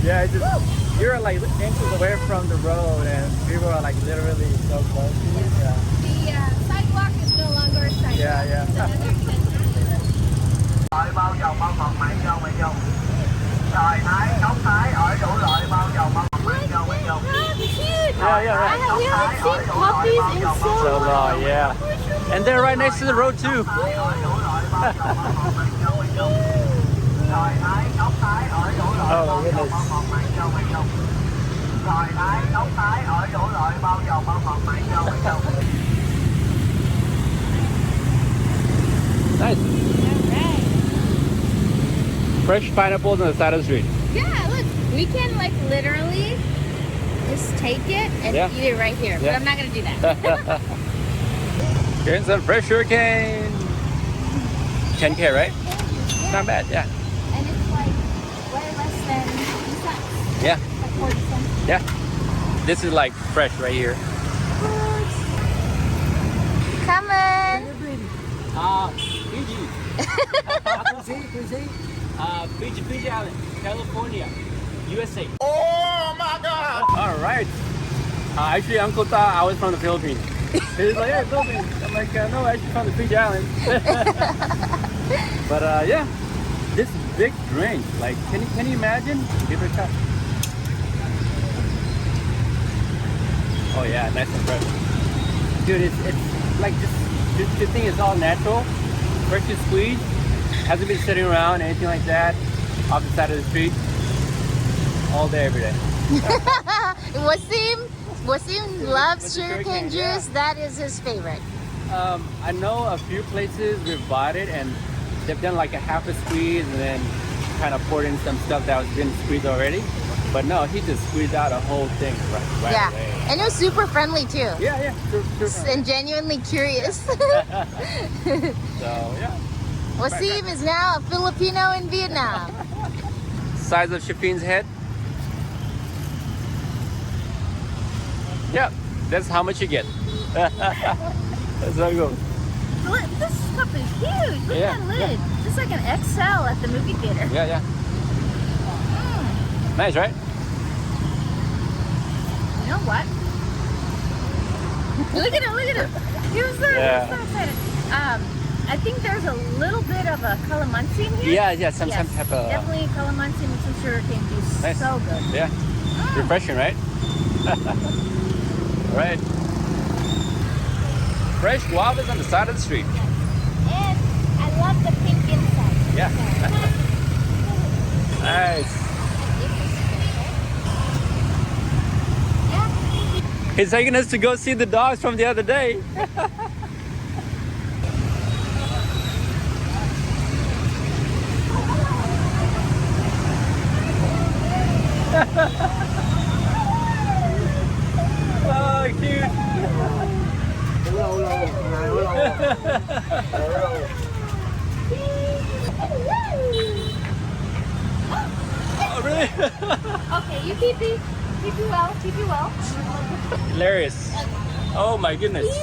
Yeah, it's just, you're like inches away from the road and people are like literally so close to you. Yeah. The sidewalk is no longer a sidewalk. Yeah, yeah. It's another extension to the road. bao dầu bao phần mặn vô mày vô. Trời Thái, nóng Thái ở đủ loại bao dầu bao phần mặn vô mày vô. Yeah, yeah, right. We haven't seen puppies in so long, yeah. And they're right next to the road too. Oh, goodness. Nice. Alright. Fresh pineapples on the side of the street. Yeah, look, we can like literally just take it and Yeah. eat it right here. But Yeah. I'm not gonna do that. Getting some fresh sugarcane. 10K, right? Not bad, yeah. And it's like way less than 50 cents. Yeah, Like 40 cents. yeah. This is like fresh right here. Come on. Fiji. Fiji Island, California, USA. Oh my God! All right. Actually, Uncle thought I was from the Philippines. He's like, yeah, Philippines. I'm like, no, actually from the Fiji Island. But yeah, this big drink, like, can you imagine? Give it a cup. Oh yeah, nice and fresh. Dude, it's like this thing is all natural, freshly squeezed. Hasn't been sitting around, anything like that, off the side of the street, all day, every day. Waseem loves With the sugarcane sugarcane, yeah. juice. That is his favorite. I know a few places we've bought it and they've done like a half a squeeze and then kind of poured in some stuff that was been squeezed already. But no, he just squeezed out a whole thing right Yeah, away. and it was super friendly too. Yeah, super. And genuinely curious. So yeah, Waseem is now a Filipino in Vietnam. size of Shafeen's head. Yep, that's how much you get. That's how it goes. This cup is huge. Look Yeah, at that lid. Just like an XL at the movie theater. Yeah. Nice, right? You know what? Look at him. He was there. Yeah. He was so excited. I think there's a little bit of a calamansi in here. Yeah, some type of. Definitely calamansi with some sugarcane juice. Nice. So good. Yeah, refreshing, right? Right. Fresh guavas on the side of the street. And I love the pink inside. Yeah. Nice. He's taking us to go see the dogs from the other day. Oh, cute. Oh, really? Okay, you keep you well. Hilarious. Oh my goodness. It's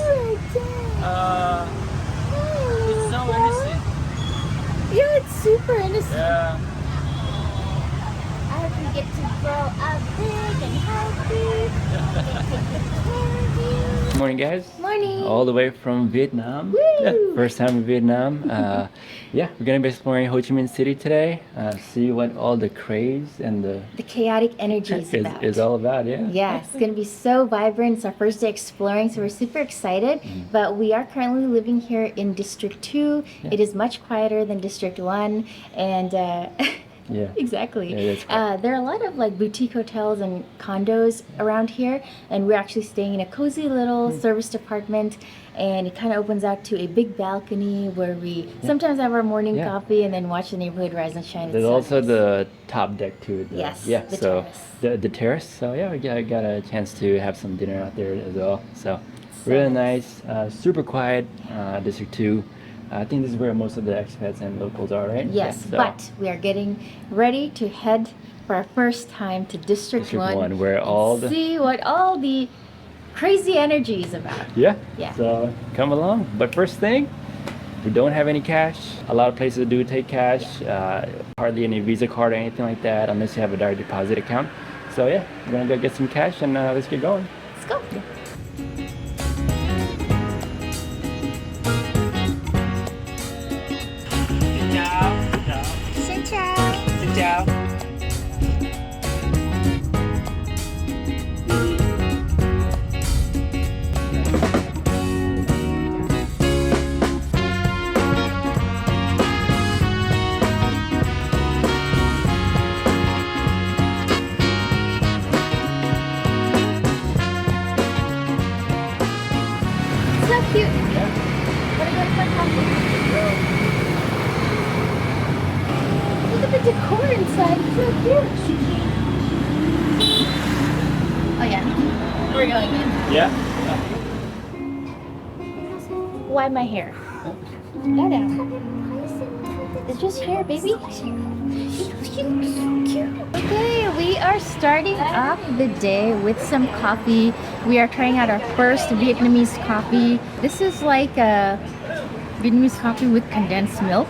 so innocent. Yeah, it's super innocent. Yeah. I hope you get to grow up big and healthy. Good morning, guys. Morning. All the way from Vietnam. Woo! First time in Vietnam. Yeah, we're gonna be exploring Ho Chi Minh City today. See what all the craze and the chaotic energy is all about. Yeah. Yeah, it's going to be so vibrant. It's our first day exploring, so we're super excited. But we are currently living here in District 2. Yeah. It is much quieter than District 1. And Yeah. exactly. Yeah, that's cool. There are a lot of like boutique hotels and condos around here. And we're actually staying in a cozy little serviced apartment. And it kind of opens out to a big balcony where we sometimes have our morning coffee and then watch the neighborhood rise and shine. There's also the top deck too. Yes, Yeah. the So terrace. the terrace. So yeah, I got a chance to have some dinner out there as well. So really nice. Super quiet. District 2. I think this is where most of the expats and locals are, right? Yes, yeah, so. but we are getting ready to head for our first time to District 1 where all the see what all the crazy energy is about. yeah. Yeah. So come along. But first thing, we don't have any cash. A lot of places do take cash, hardly any Visa card or anything like that, unless you have a direct deposit account. So yeah, we're gonna go get some cash and let's get going. Let's go. Yeah. Xin chào. Xin chào. So cute. Wanna go for coffee? Look at the decor inside. It's so cute. Oh yeah, we're going in. Yeah. Why my hair? Lie down. It's just hair, baby. Okay, we are starting off the day with some coffee. We are trying out our first Vietnamese coffee. This is like a Vietnamese coffee with condensed milk.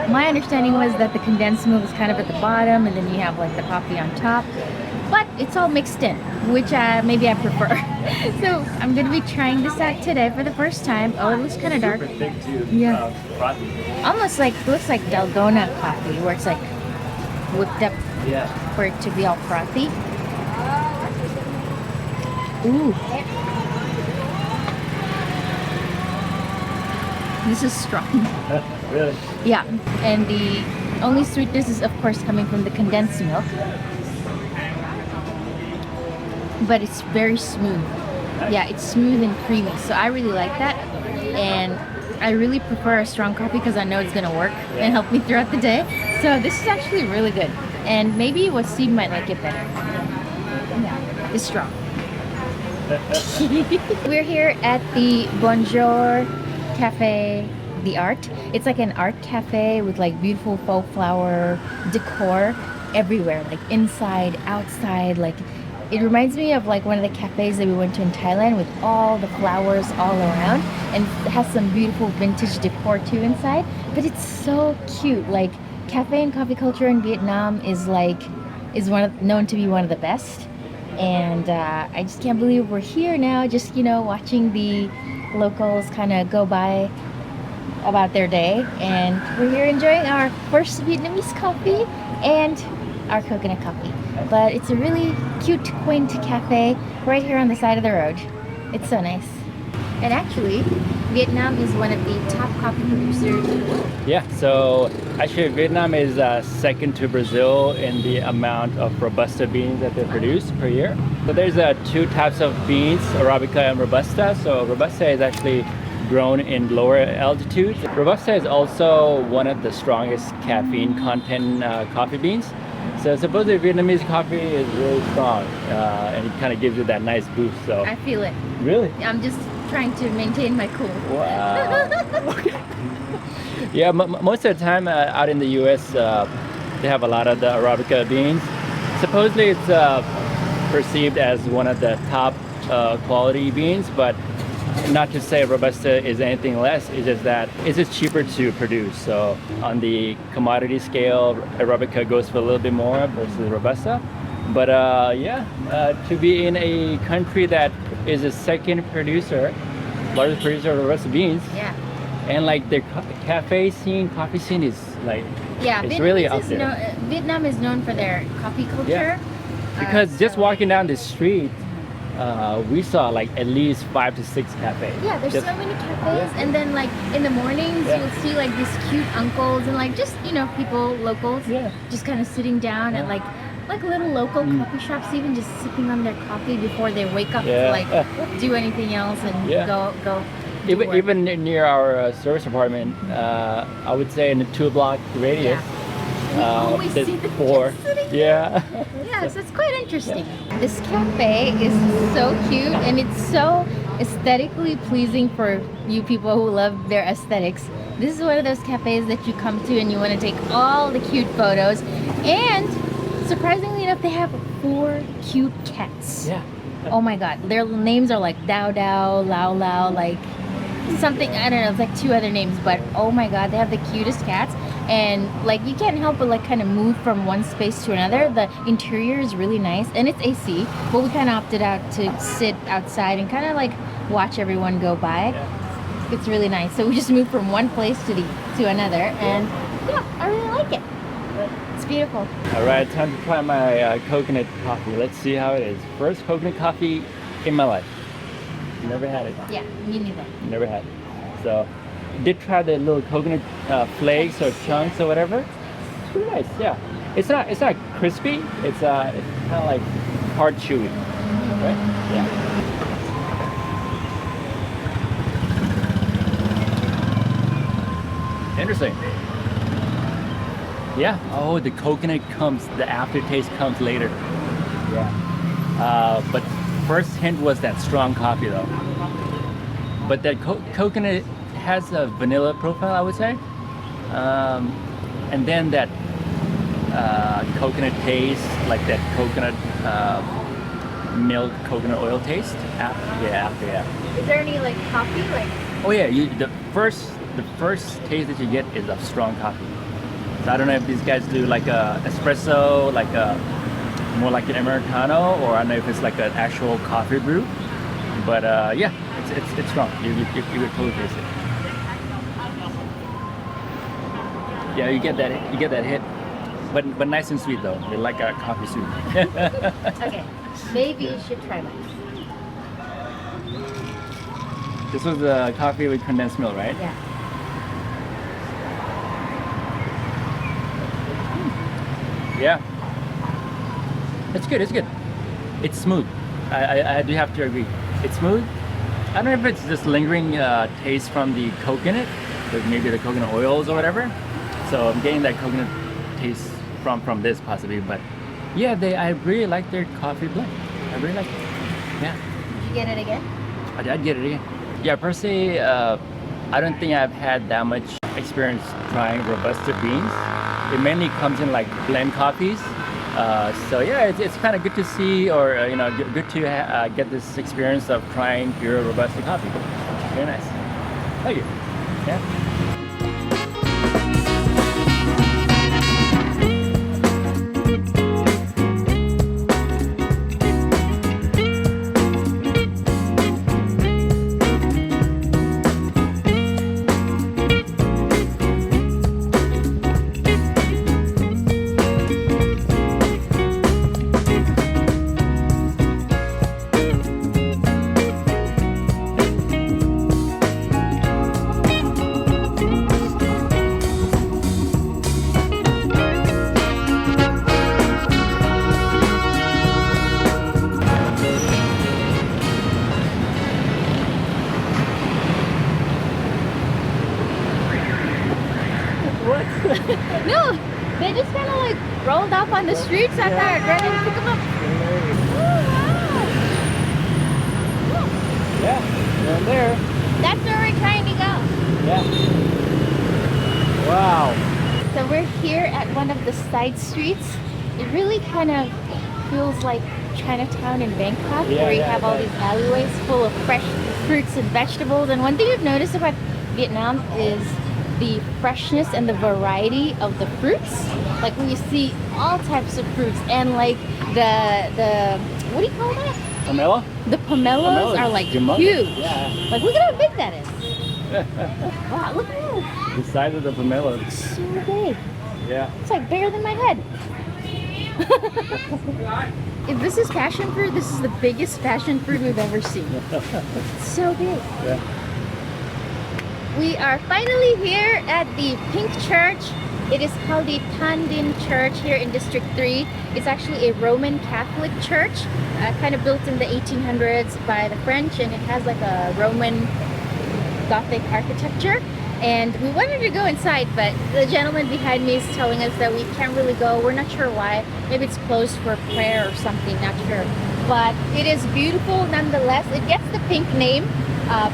My understanding was that the condensed milk is kind of at the bottom and then you have like the coffee on top. But it's all mixed in, which maybe I prefer. So I'm going to be trying this out today for the first time. Oh, it looks kind of dark. Super thick too. Yeah. Frothy. Almost like, looks like Dalgona coffee, where it's like whipped up Yeah. for it to be all frothy. Ooh. This is strong. Really? Yeah, and the only sweetness is of course coming from the condensed milk. But it's very smooth. Yeah, it's smooth and creamy. So I really like that. And I really prefer a strong coffee because I know it's gonna work and help me throughout the day. So this is actually really good. And maybe Waseem might like it better. Yeah, it's strong. We're here at the Bonjour Cafe The Art. It's like an art cafe with like beautiful faux flower decor everywhere, like inside, outside. Like it reminds me of like one of the cafes that we went to in Thailand with all the flowers all around, and it has some beautiful vintage decor too inside. But it's so cute. Like cafe and coffee culture in Vietnam is known to be one of the best. And I just can't believe we're here now, just watching the locals kind of go by about their day, and we're here enjoying our first Vietnamese coffee and our coconut coffee. But it's a really cute, quaint cafe right here on the side of the road. It's so nice. And actually, Vietnam is one of the top coffee producers in the world. Yeah, so actually Vietnam is second to Brazil in the amount of Robusta beans that they produce per year. So there's two types of beans, Arabica and Robusta. So Robusta is actually grown in lower altitudes. Robusta is also one of the strongest caffeine content coffee beans. So supposedly Vietnamese coffee is really strong and it kind of gives you that nice boost. So I feel it. Really? I'm just trying to maintain my cool. Wow. Okay. Yeah, most of the time out in the US, they have a lot of the Arabica beans. Supposedly it's perceived as one of the top quality beans, but not to say Robusta is anything less. It's just that it's just cheaper to produce. So on the commodity scale, Arabica goes for a little bit more versus Robusta. But to be in a country that is the second largest producer of Robusta beans, Yeah. and like the cafe scene, coffee scene is like, Yeah, it's really up there. Vietnam is known for their coffee culture. Yeah. Because just so- walking down the street, we saw like at least 5 to 6 cafes. Yeah, there's Just- so many cafes, Yeah. and then like in the mornings Yeah. you'll see like these cute uncles and like just people, locals, Yeah. just kind of sitting down at like little local coffee shops, even just sipping on their coffee before they wake up Yeah. to like do anything else and Yeah. go. do work. Even near our service apartment, I would say in a 2-block radius. We always there's see the 4. kids sitting Yeah. Yeah, so it's quite interesting. This cafe is so cute and it's so aesthetically pleasing for you people who love their aesthetics. This is one of those cafes that you come to and you want to take all the cute photos. And surprisingly enough, they have 4 cute cats. Yeah. Oh my god, their names are like Dao Dao, Lao Lao, like something, I don't know, it's like 2 other names, but oh my god, they have the cutest cats, and like you can't help but like kind of move from one space to another. The interior is really nice, and it's AC, but we kind of opted out to sit outside and kind of like watch everyone go by. It's really nice. So we just moved from one place to another, and yeah, I really like it. It's beautiful. All right, time to try my coconut coffee. Let's see how it is. First coconut coffee in my life. Never had it. Yeah, me neither. Never had it. So, did try the little coconut flakes or chunks or whatever. It's pretty nice. Yeah, it's not crispy. It's kind of like hard chewy, right? Yeah. Interesting. Yeah. Oh, the coconut comes. The aftertaste comes later. Yeah. But first hint was that strong coffee though. But that coconut has a vanilla profile, I would say. And then that coconut taste, like that coconut milk, coconut oil taste. After. Is there any like coffee? Like Oh yeah, the first taste that you get is of strong coffee. So I don't know if these guys do like a espresso, like a more like an Americano, or I don't know if it's like an actual coffee brew. But yeah, it's strong. You would totally taste it. Yeah, you get that hit, but nice and sweet though. They like a coffee sweet. okay, maybe you should try mine. This was the coffee with condensed milk, right? Yeah. Yeah. It's good. It's smooth. I do have to agree. It's smooth. I don't know if it's just lingering taste from the coconut, like maybe the coconut oils or whatever. So I'm getting that coconut taste from this possibly. But yeah, I really like their coffee blend. I really like it. Yeah. Did you get it again? I'd get it again. Yeah, per se, I don't think I've had that much experience trying Robusta beans. It mainly comes in like blend coffees. So yeah, it's kind of good to see, or good to get this experience of trying pure Robusta coffee. Very nice. Thank you. Yeah. No, they just kind of like rolled up on the streets. I thought I'd ready to pick them up. Oh, wow. Yeah, they're there. That's where we're trying to go. Yeah. Wow. So we're here at one of the side streets. It really kind of feels like Chinatown in Bangkok, where you have all these alleyways full of fresh fruits and vegetables. And one thing I've noticed about Vietnam is the freshness and the variety of the fruits. Like when you see all types of fruits, and like the what do you call that? Pomelo? The pomelos are like huge. Yeah. Like look at how big that is. Wow, look at that. The size of the pomelo. It's so big. Yeah. It's like bigger than my head. If this is passion fruit, this is the biggest passion fruit we've ever seen. It's so big. Yeah. We are finally here at the Pink Church. It is called the Tan Dinh Church here in District 3. It's actually a Roman Catholic church, kind of built in the 1800s by the French, and it has like a Roman Gothic architecture. And we wanted to go inside, but the gentleman behind me is telling us that we can't really go. We're not sure why. Maybe it's closed for prayer or something, not sure. But it is beautiful nonetheless. It gets the pink name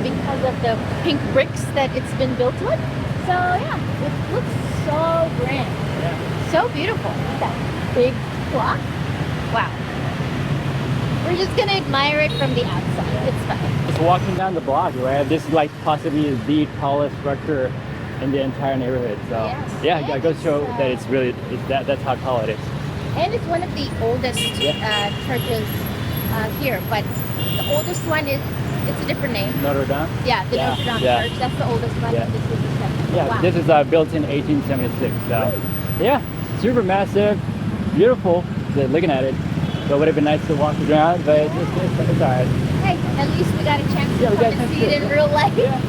because of the pink bricks that it's been built with. So yeah, it looks so grand. Yeah. So beautiful. Look at that big clock. Wow. We're just gonna admire it from the outside. It's fine. Just walking down the block, right? This is like possibly the tallest structure in the entire neighborhood. So Yes. yeah, And it goes to show it's, that it's really that's how tall it is. And it's one of the oldest churches here, but the oldest one it's a different name. Notre Dame. Yeah, the Yeah, Notre Dame yeah. Church. That's the oldest one. Yeah. This is the second. Yeah, Wow. this is built in 1876. So yeah, super massive, beautiful. Looking at it, so it would have been nice to walk around, but it's all right. Hey, at least we got a chance to Yeah, we come got a and chance see to- it in real life. Yeah.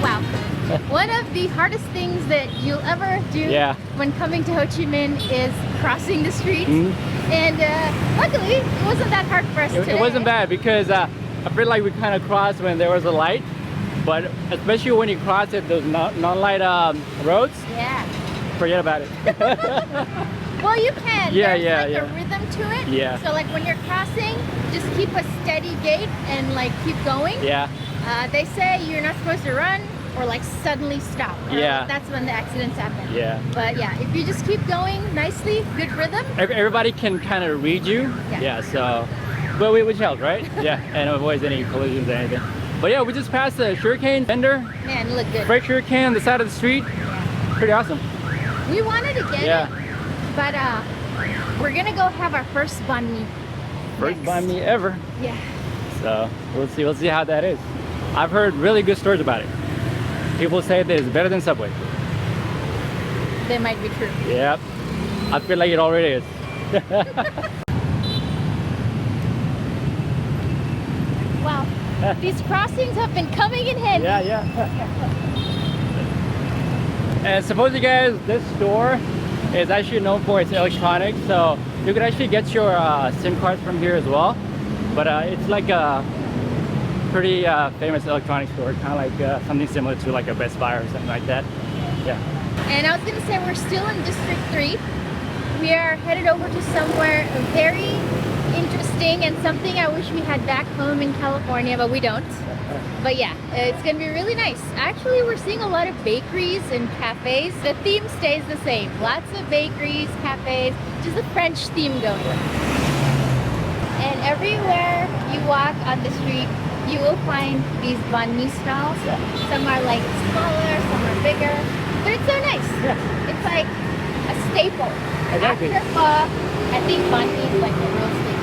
Wow. One of the hardest things that you'll ever do Yeah. when coming to Ho Chi Minh is crossing the streets. Mhm. And luckily, it wasn't that hard for us It today. wasn't bad because I feel like we kind of crossed when there was a light, but especially when you cross it, those non-light roads, Yeah. forget about it. Well, you can. Yeah, There's yeah, like yeah. a rhythm to it. Yeah. So like when you're crossing, just keep a steady gait and like keep going. Yeah, They say you're not supposed to run or like suddenly stop. Or Yeah. That's when the accidents happen. yeah. But yeah, if you just keep going nicely, good rhythm. Everybody can kind of read you. Yeah. Yeah, so, but which helps, right? Yeah, and avoids any collisions or anything. But yeah, we just passed the sugarcane vendor, Man, look good. fresh sugarcane on the side of the street. Pretty awesome. We wanted to get Yeah. it, but we're gonna go have our first banh mi. First next. banh mi ever. Yeah. So we'll see how that is. I've heard really good stories about it. People say that it's better than Subway. They might be true. Yep. I feel like it already is. Wow. These crossings have been coming in handy. Yeah, yeah. And suppose you guys, this store is actually known for its electronics, so you could actually get your SIM cards from here as well. But it's like a pretty famous electronics store, kind of like something similar to like a Best Buy or something like that. Yeah. And I was gonna say we're still in District 3. We are headed over to somewhere very interesting and something I wish we had back home in California, but we don't. But yeah, it's gonna be really nice. Actually, we're seeing a lot of bakeries and cafes. The theme stays the same. Lots of bakeries, cafes, just a French theme going. And everywhere you walk on the street, you will find these banh mi stalls. Some are like smaller, some are bigger, but it's so nice. Yeah. It's like a staple. Exactly. After pho, I think banh mi is like the real staple.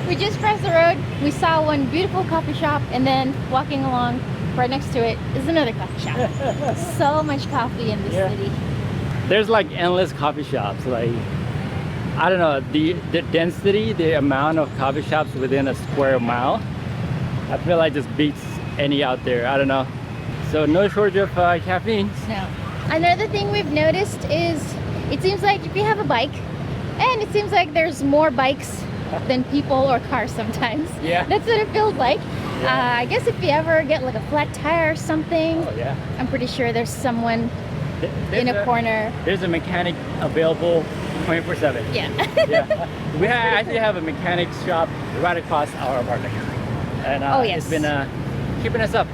We just crossed the road, we saw one beautiful coffee shop, and then walking along right next to it is another coffee shop. So much coffee in this Yeah. city. There's like endless coffee shops. Like, I don't know, the density, the amount of coffee shops within a square mile, I feel like just beats any out there. I don't know. So no shortage of caffeine. No. Another thing we've noticed is it seems like if you have a bike, and it seems like there's more bikes than people or cars sometimes. Yeah. That's what it feels like. Yeah. I guess if you ever get like a flat tire or something, Oh yeah. I'm pretty sure there's someone in a corner. There's a mechanic available 24/7. Yeah. Yeah. We actually have a mechanic shop right across our apartment. And Oh, yes. it's been keeping us up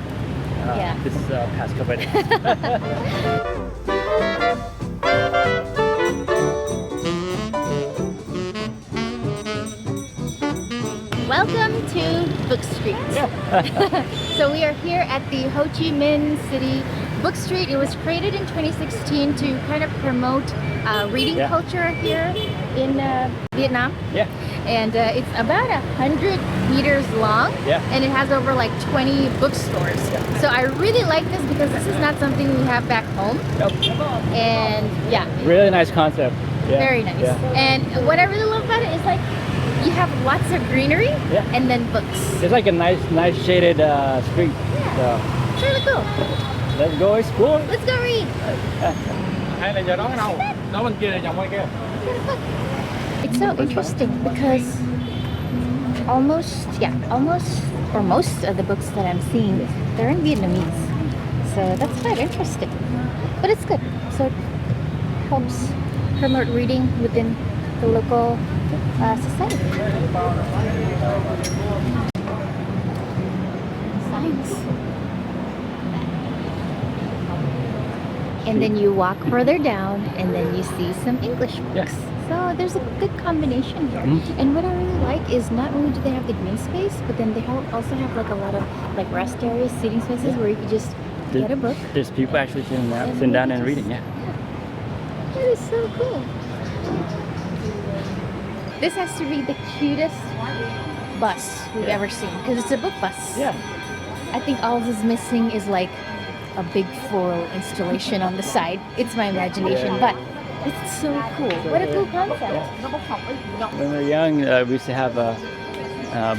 Yeah. this past couple of days. Welcome to Book Street. So we are here at the Ho Chi Minh City Book Street. It was created in 2016 to kind of promote reading Yeah. culture here in Vietnam. Yeah. And it's about 100 meters long. Yeah. And it has over like 20 bookstores. Yeah. So I really like this because this is not something we have back home. Yep. And yeah, Really nice concept. Yeah. very nice. Yeah. And what I really love about it is like you have lots of greenery Yeah. and then books. It's like a nice shaded street. Yeah. So It's really cool. let's go explore. Let's go read. Hay là giờ đó cái đâu? Đó bên kia là dòng ngoài kia. It's so interesting because almost or most of the books that I'm seeing, they're in Vietnamese. So that's quite interesting. But it's good. So it helps promote reading within the local society. Signs. And then you walk further down and then you see some English books. So there's a good combination here. And what I really like is not only do they have the green space, but then they also have like a lot of like rest areas, seating spaces where you can just get a book. There's people actually sitting down and reading, yeah. That is so cool. This has to be the cutest bus we've ever seen because it's a book bus. Yeah. I think all that's missing is like a big floral installation on the side. It's my imagination, but it's so cool. What a cool concept. When we were young, we used to have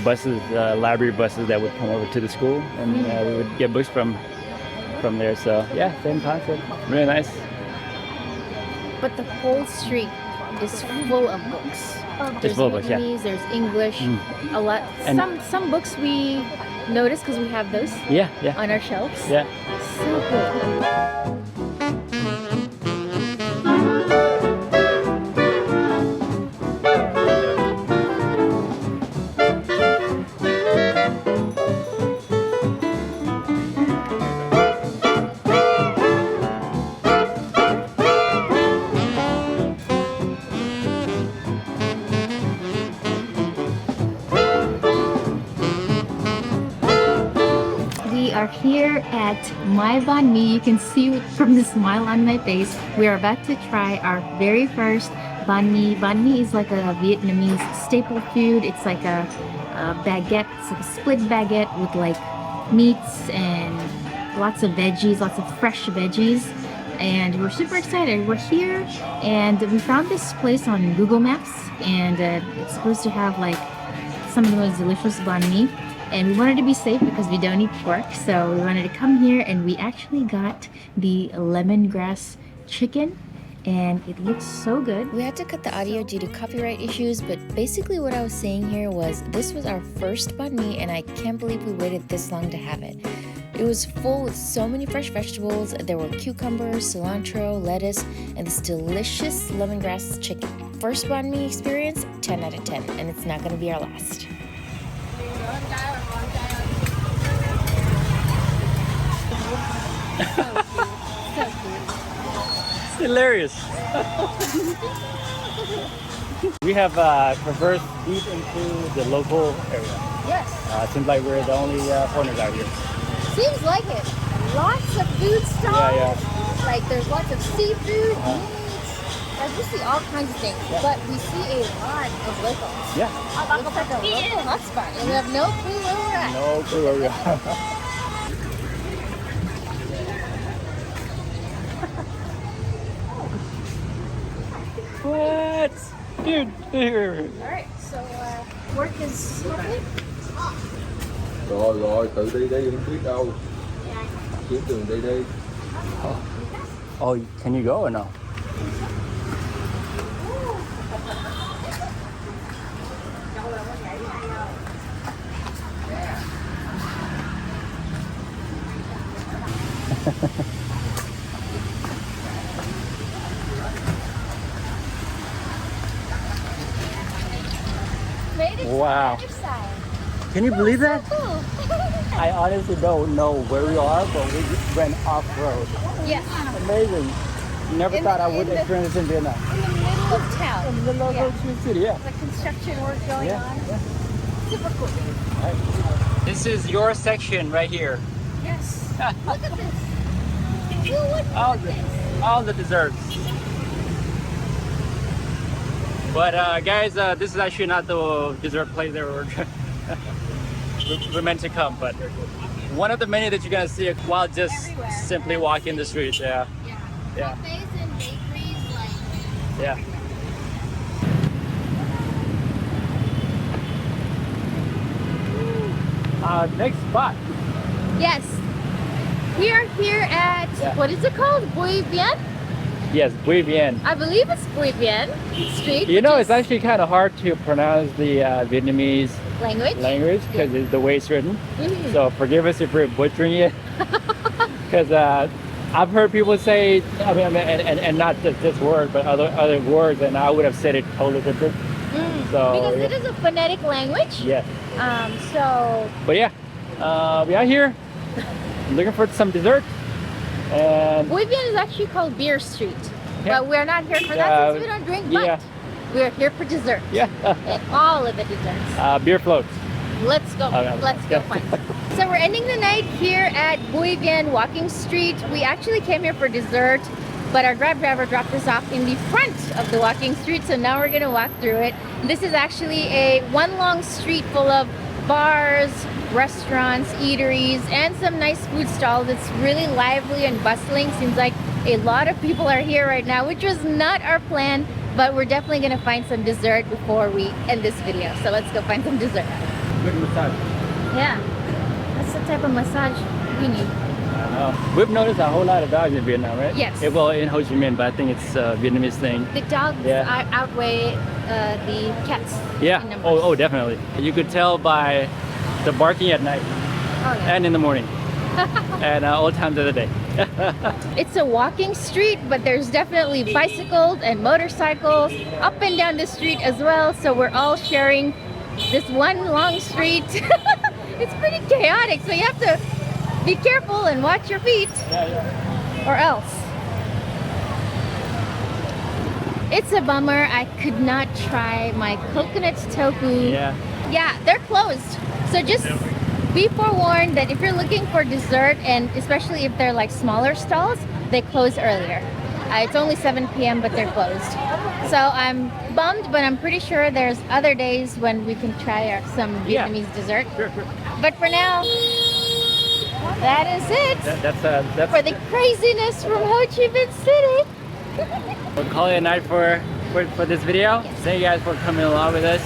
buses, library buses that would come over to the school, and we would get books from there. So yeah, same concept. Really nice. But the whole street is full of books. There's full of books, yeah. Vietnamese, there's English, a lot. And some books we notice because we have those on our shelves. Yeah. So cool. Here at My Banh Mi, you can see from the smile on my face, we are about to try our very first banh mi. Banh mi is like a Vietnamese staple food. It's like a baguette, it's like a split baguette with like meats and lots of veggies, lots of fresh veggies. And we're super excited. We're here and we found this place on Google Maps, and it's supposed to have like some of the most delicious banh mi. And we wanted to be safe because we don't eat pork, so we wanted to come here, and we actually got the lemongrass chicken, and it looks so good. We had to cut the audio due to copyright issues, but basically what I was saying here was this was our first banh mi, and I can't believe we waited this long to have it. It was full with so many fresh vegetables. There were cucumbers, cilantro, lettuce, and this delicious lemongrass chicken. First banh mi experience, 10 out of 10, and it's not gonna be our last. So cute. It's hilarious. We have traversed deep into the local area. Yes. Seems like we're the only foreigners out here. Seems like it. Lots of food stalls. Yeah. Like there's lots of seafood, meat. Like we see all kinds of things, but we see a lot of locals. Yeah. Looks like a local hotspot, and we have no clue where we're at. No clue where we are. What? Dude, here. Alright, so work is happening. Rồi, tự đi đi, không biết đâu. Kiếm đường đi đi. Oh, can you go or no? Wow. Can you believe that? I honestly don't know where we are, but we just went off-road. Yes. Amazing. Never thought I would experience this in Vietnam. In the middle of town. In the middle of Ho Chi Minh City, yeah. Like construction work going on. Yeah. Super cool. Right. This is your section right here. Yes. Look at this. Who would want All the desserts. But guys, this is actually not the dessert place that we're meant to come, but one of the many that you're gonna see while just simply walking the streets. Yeah. Yeah. Cafes and bakeries, like. Yeah. Next spot. Yes. We are here at, what is it called? Bui Vien? Yes, Bui Vien. I believe it's Bui Vien Street. You know, it's actually kind of hard to pronounce the Vietnamese language because it's the way it's written. Mhm. So forgive us if we're butchering it. Because I've heard people say, I mean, and not just this word, but other words, and I would have said it totally different. So Because it is a phonetic language. Yeah. So. But yeah, we are here looking for some dessert. And Bui Vien is actually called Beer Street, but we're not here for that since we don't drink. But we're here for dessert. Yeah. And all of the desserts. Beer floats. Let's go. Let's go find some. So we're ending the night here at Bui Vien Walking Street. We actually came here for dessert, but our Grab driver dropped us off in the front of the walking street. So now we're gonna walk through it. This is actually one long street full of bars, restaurants, eateries, and some nice food stalls. It's really lively and bustling. Seems like a lot of people are here right now, which was not our plan, but we're definitely gonna find some dessert before we end this video. So let's go find some dessert. Good massage. Yeah, that's the type of massage we need. We've noticed a whole lot of dogs in Vietnam, right? Yes. Well, in Ho Chi Minh, but I think it's a Vietnamese thing. The dogs outweigh the cats. Yeah. in numbers. Oh, definitely. You could tell by the barking at night and in the morning and all times of the day. It's a walking street, but there's definitely bicycles and motorcycles up and down the street as well. So we're all sharing this one long street. It's pretty chaotic, so you have to be careful and watch your feet, or else. It's a bummer I could not try my coconut tofu. Yeah, they're closed. So just be forewarned that if you're looking for dessert, and especially if they're like smaller stalls, they close earlier. It's only 7 p.m. but they're closed. So I'm bummed, but I'm pretty sure there's other days when we can try some Vietnamese dessert. Sure. But for now, that is it. That's for the craziness from Ho Chi Minh City. We'll call it a night for this video. Thank you guys for coming along with us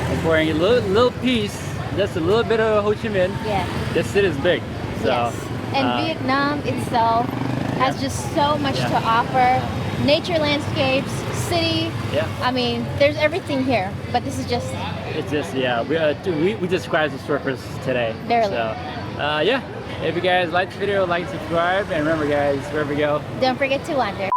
and for a little piece, just a little bit of Ho Chi Minh. Yeah. This city is big. So, yes. And Vietnam itself has just so much to offer. Nature landscapes, city. Yeah. I mean, there's everything here, but this is just. It's just we just scratched the surface today. Barely. So yeah. If you guys like this video, like, subscribe, and remember guys, wherever you go, don't forget to wander.